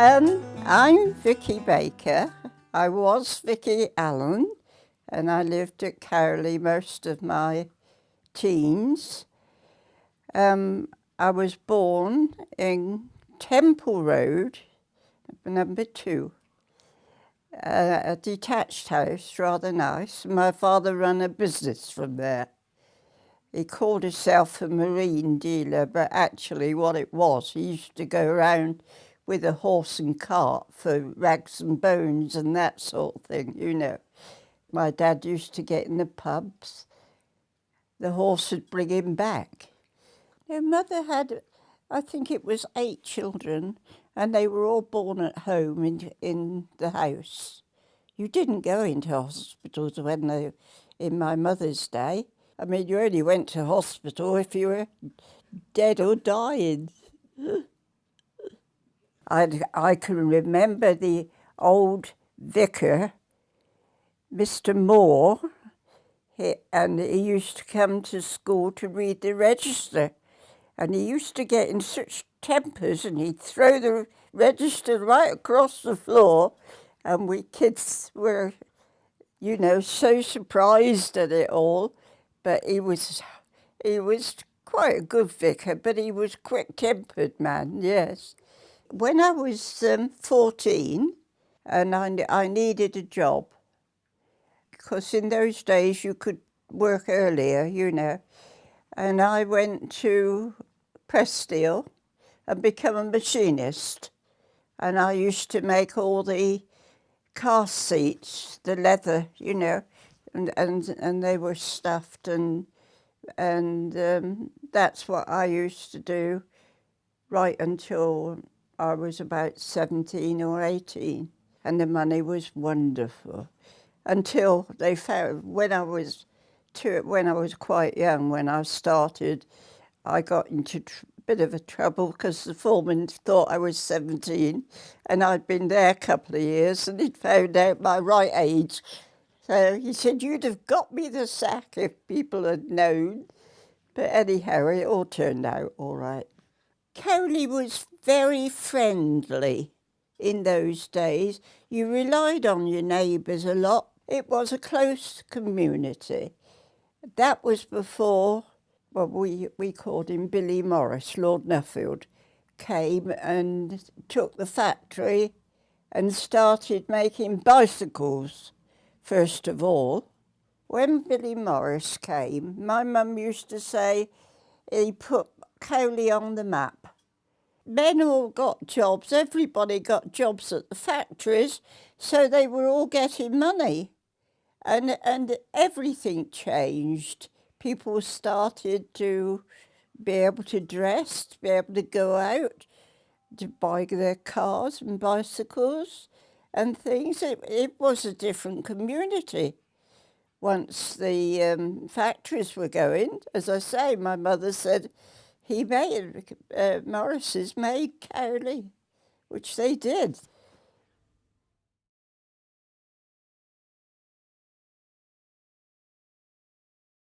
I'm Vicky Baker. I was Vicky Allen, and I lived at Cowley most of my teens. I was born in Temple Road, number 2, a detached house, rather nice. My father ran a business from there. He called himself a marine dealer, but actually what it was, he used to go around with a horse and cart for rags and bones and that sort of thing, you know. My dad used to get in the pubs. The horse would bring him back. Their mother had, I think it was 8 children, and they were all born at home in the house. You didn't go into hospitals in my mother's day. I mean, you only went to hospital if you were dead or dying. I can remember the old vicar, Mr. Moore, and he used to come to school to read the register. And he used to get in such tempers, and he'd throw the register right across the floor, and we kids were, you know, so surprised at it all. But he was quite a good vicar, but he was quick-tempered man, yes. When I was 14, and I needed a job, because in those days you could work earlier, you know, and I went to press steel and become a machinist. And I used to make all the car seats, the leather, you know, and they were stuffed, and that's what I used to do right until I was about 17 or 18, and the money was wonderful until they found when I was quite young, when I started, I got into a bit of a trouble because the foreman thought I was 17, and I'd been there a couple of years, and he'd found out my right age. So he said, "You'd have got me the sack if people had known." But anyhow, it all turned out all right. Cowley was very friendly in those days. You relied on your neighbours a lot. It was a close community. That was before, well, we called him Billy Morris, Lord Nuffield, came and took the factory and started making bicycles, first of all. When Billy Morris came, my mum used to say he put Cowley on the map. Men all got jobs, everybody got jobs at the factories, so they were all getting money. And everything changed. People started to be able to dress, to be able to go out, to buy their cars and bicycles and things. It was a different community. Once the factories were going, as I say, my mother said, Morris's made Cowley, which they did.